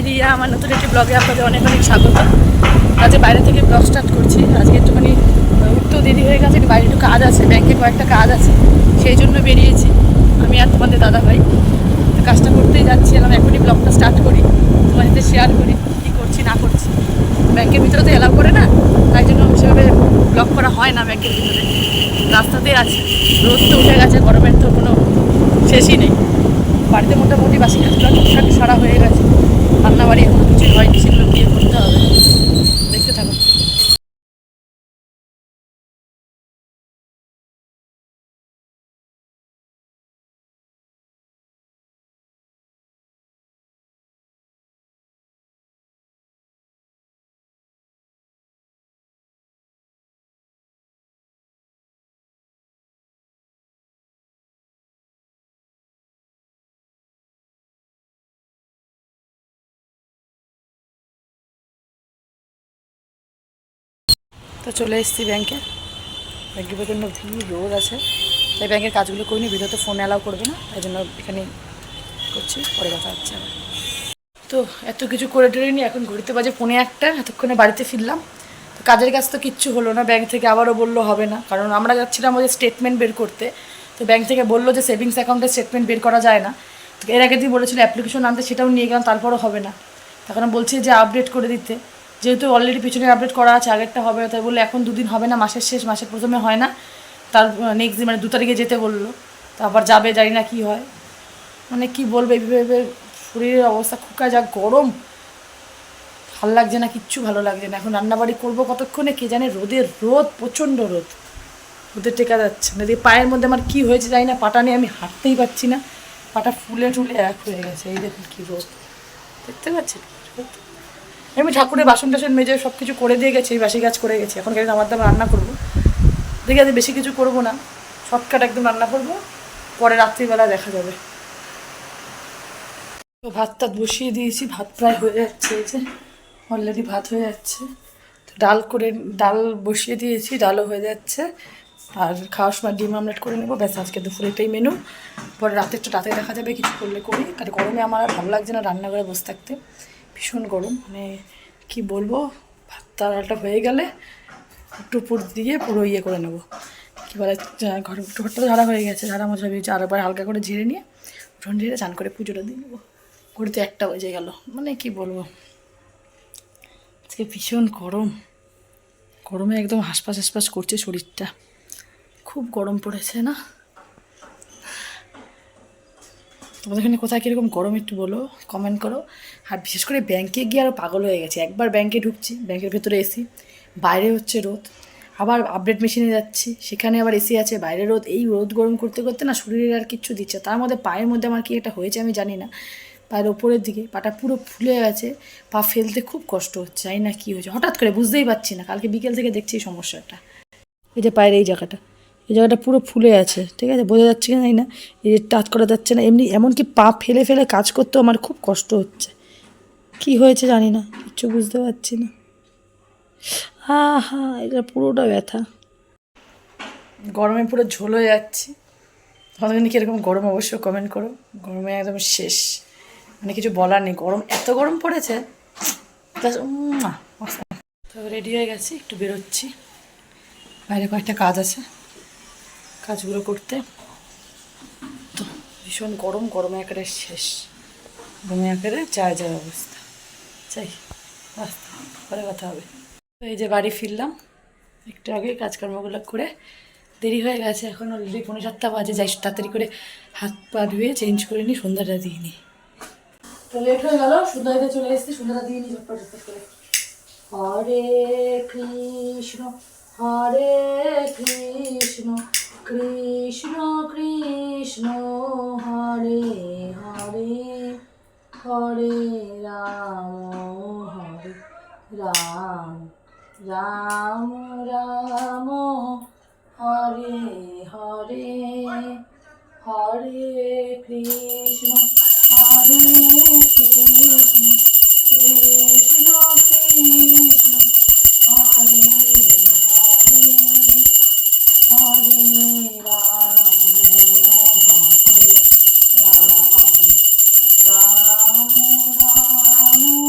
রিয়া, আমার নতুন একটি ব্লগে আপনাদের অনেক অনেক স্বাগত। আজকে বাইরে থেকে ব্লগ স্টার্ট করছি। আজকে একটুখানি উঠতেও দেরি হয়ে গেছে, বাইরে একটু কাজ আছে, ব্যাংকে কয়েকটা কাজ আছে, সেই জন্য বেরিয়েছি আমি আর তোমাদের দাদা ভাই। কাজটা করতেই যাচ্ছি, এলাম এখনই ব্লগটা স্টার্ট করি, তোমার সাথে শেয়ার করি কী করছি না করছি। ব্যাংকের ভিতরে তো এলাও করে না, তাই জন্য সেভাবে ব্লগ করা হয় না ব্যাংকের ভিতরে। রাস্তাতেই আছে, রোদ তো উঠে গেছে, গরমের তো কোনো শেষই নেই। বাড়িতে মোটামুটি বাসি কাজগুলো টুকটাক সারা হয়ে গেছে, রান্নাবাড়ি এখনো কিছুই হয়নি, সেগুলো গিয়ে করতে হবে। দেখতে থাকো। তো চলে এসেছি ব্যাংকে। ব্যাংকের প্রচণ্ড ভিড়, রোদ আছে, তাই ব্যাংকের কাজগুলো করিনি, ভিতরে তো ফোন অ্যালাউ করবে না, তাই জন্য এখানে করছি, পরে কথা হচ্ছে। তো এত কিছু করে টেরে নি, এখন ঘড়িতে বাজে 1:45, এতক্ষণে বাড়িতে ফিরলাম। তো কাজের কাজ তো কিচ্ছু হলো না, ব্যাংক থেকে আবারও বললো হবে না, কারণ আমরা যাচ্ছিলাম ওদের স্টেটমেন্ট বের করতে। তো ব্যাংক থেকে বললো যে সেভিংস অ্যাকাউন্টের স্টেটমেন্ট বের করা যায় না। তো এর আগে দিয়ে বলেছিল অ্যাপ্লিকেশন আনতে, সেটাও নিয়ে গেলাম, তারপরও হবে না। তখন বলছি যে আপডেট করে দিতে, যেহেতু অলরেডি পিছনে আপডেট করা আছে, আগেরটা হবে না, তাই বললো এখন 2 দিন হবে না, মাসের শেষ, মাসের প্রথমে হয় না, তার নেক্সট দিন মানে 2 তারিখে যেতে বললো। তো আবার যাবে, জানি না কী হয়, মানে কি বলবো, এইভাবে শরীরের অবস্থা খুকা, যা গরম, ভালো লাগছে না, কিচ্ছু ভালো লাগছে না। এখন রান্নাবাড়ি করবো কতক্ষণে কে জানে, রোদ প্রচণ্ড রোদ, রোদে টেকা যাচ্ছে না। দিয়ে পায়ের মধ্যে আমার কী হয়েছে জানি না, পাটা নিয়ে আমি হাঁটতেই পারছি না, পাটা ফুলে টুলে এক হয়ে গেছে। এই দেখুন কী রোদ, দেখতে পাচ্ছেন। আমি ঠাকুরের বাসন টাসন মেজে সব কিছু করে দিয়ে গেছি, এই বাসি কাজ করে গেছি। এখন কিন্তু আমার দাম রান্না করবো, দেখি আজ বেশি কিছু করবো না, শর্টকাট একদম রান্না করবো, পরে রাত্রিবেলা দেখা যাবে। তো ভাত টাত বসিয়ে দিয়েছি, ভাত প্রায় হয়ে যাচ্ছে, এই যে অলরেডি ভাত হয়ে যাচ্ছে। তো ডাল বসিয়ে দিয়েছি, ডালও হয়ে যাচ্ছে, আর খাওয়ার সময় ডিম আমলেট করে নেবো, ব্যাস আজকে দুপুরে এটাই মেনু। পরে রাতে দেখা যাবে, কিছু করলে করি। আর গরমে আমার আর ভালো লাগছে না রান্নাঘরে বসে থাকতে, ভীষণ গরম, মানে কি বলবো। ভাত ডালটা হয়ে গেলে একটু উপর দিয়ে পুরো ইয়ে করে নেবো, কী বলে, ঘরটা ঝাড়া হয়ে গেছে, ঝাড়া মোছা হয়েছে, আর একবার হালকা করে ঝেড়ে নিয়ে উঠোন ঝেড়ে চান করে পুজোটা দিয়ে নেবো। ঘড়িতে 1টা বেজে গেল, মানে কি বলবো, আজকে ভীষণ গরম, গরমে একদম হাঁসফাঁস করছে শরীরটা, খুব গরম পড়েছে না। তোমাদের এখানে কোথায় কীরকম গরম একটু বলো, কমেন্ট করো। আর বিশেষ করে ব্যাংকে গিয়ে আরও পাগল হয়ে গেছে, একবার ব্যাংকে ঢুকছি, ব্যাংকের ভেতরে এসি, বাইরে হচ্ছে রোদ, আবার আপডেট মেশিনে যাচ্ছি, সেখানে আবার এসি আছে, বাইরে রোদ, এই রোদ গরম করতে করতে না শরীরের আর কিচ্ছু দিচ্ছে। তার মধ্যে পায়ের মধ্যে আমার কি একটা হয়েছে আমি জানি না, পায়ের ওপরের দিকে পাটা পুরো ফুলে গেছে, পা ফেলতে খুব কষ্ট হচ্ছে, জানি না কী হয়েছে, হঠাৎ করে বুঝতেই পারছি না, কালকে বিকেল থেকে দেখছি এই সমস্যাটা। এই যে পায়ের এই জায়গাটা পুরো ফুলে আছে, ঠিক আছে, বোঝা যাচ্ছে কি জানি না, এই যে টাচ করা যাচ্ছে না, এমনি এমনকি পা ফেলে ফেলে কাজ করতেও আমার খুব কষ্ট হচ্ছে, কি হয়েছে জানি না, কিচ্ছু বুঝতে পারছি না। হা, এটা পুরোটা ব্যথা, গরমে পুরো ঝোল হয়ে যাচ্ছি। তোমাদের কি এরকম গরম অবশ্যই কমেন্ট করো, গরমে একদম শেষ, মানে কিছু বলার নেই, গরম এত গরম পড়েছে। তো রেডি হয়ে গেছি, একটু বেরোচ্ছি, বাইরে কয়েকটা কাজ আছে, কাজগুলো করতে। তো ভীষণ গরম, গরমে একেবারে শেষ, গরমে একেবারে যায় অবস্থা, চাই রাস্তা, পরে কথা হবে। তো এই যে বাড়ি ফিরলাম একটু আগে, কাজকর্মগুলো করে দেরি হয়ে গেছে, এখন অলরেডি 7:45 বাজে, যাই তাড়াতাড়ি করে হাত পা ধুয়ে চেঞ্জ করে নিই, সন্ধ্যাটা দিয়ে নিই। তো লেট হয়ে গেল, সন্ধ্যা দিতে চলে এসেছি, সন্ধ্যাটা দিয়ে নিই ঝটপট করে। হরে কৃষ্ণ হরে কৃষ্ণ কৃষ্ণ কৃষ্ণ হরে হরে হরে রাম রাম রাম হরে হরে হরে কৃষ্ণ হরে কৃষ্ণ কৃষ্ণ কৃষ্ণ হরে হরে হরে রাম হরে রাম রাম রাম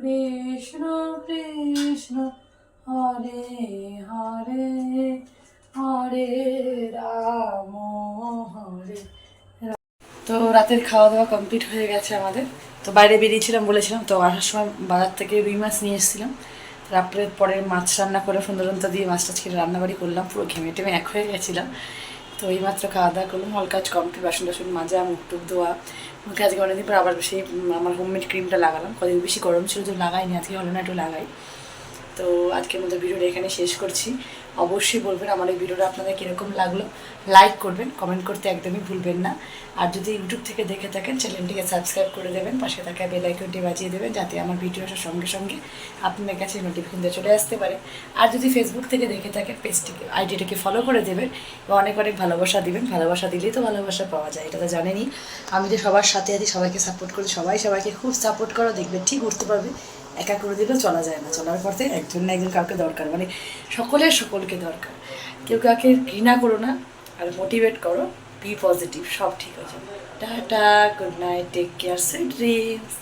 কৃষ্ণ কৃষ্ণ হরে হরে হরে রাম হরে। তো রাতের খাওয়া দাওয়া কমপ্লিট হয়ে গেছে আমাদের। তো বাইরে বেরিয়েছিলাম বলেছিলাম, তো আসার সময় বাজার থেকে রুই মাছ নিয়ে এসেছিলাম। তারপরে পরে মাছ রান্না করে সুন্দরন্ত দিয়ে মাছটা ছেড়ে রান্নাবাড়ি করলাম, পুরো ঘেমে টেমে এক হয়ে গেছিলাম। তো এইমাত্র খাওয়া দাওয়া করলাম, হালকা কমপ্লিট, বাসন টাসন মাজা, মুখ টুক ধোয়া। মুখে আজকে অনেকদিন পর আবার সেই আমার হোমমেড ক্রিমটা লাগালাম, কদিন বেশি গরম ছিল তো লাগাইনি, আজকে হলো না একটু লাগাই। তো আজকের মতো ভিডিওটা এখানে শেষ করছি। অবশ্যই বলবেন আমার এই ভিডিওটা আপনাদের কীরকম লাগলো, লাইক করবেন, কমেন্ট করতে একদমই ভুলবেন না। আর যদি ইউটিউব থেকে দেখে থাকেন চ্যানেলটিকে সাবস্ক্রাইব করে দেবেন, পাশে থাকা বেল আইকনটি বাজিয়ে দেবেন, যাতে আমার ভিডিওটার সঙ্গে সঙ্গে আপনার কাছে নোটিফিকেশনটা চলে আসতে পারে। আর যদি ফেসবুক থেকে দেখে থাকেন পেজটিকে, আইডিটাকে ফলো করে দেবেন এবং অনেক অনেক ভালোবাসা দিবেন। ভালোবাসা দিলেই তো ভালোবাসা পাওয়া যায়, এটা তো জানেনই। আমি যে সবার সাথে আছি, সবাইকে সাপোর্ট করি, সবাইকে খুব সাপোর্ট করো, দেখবেন ঠিক উঠতে পারবে। একা করে দিলেও চলা যায় না, চলার পথে একজন না একজন কাউকে দরকার, মানে সকলকে দরকার। কেউ কাউকে ঘৃণা করো না, আর মোটিভেট করো, বি পজিটিভ, সব ঠিক আছে। Ta ta, good night, take care, sweet dreams.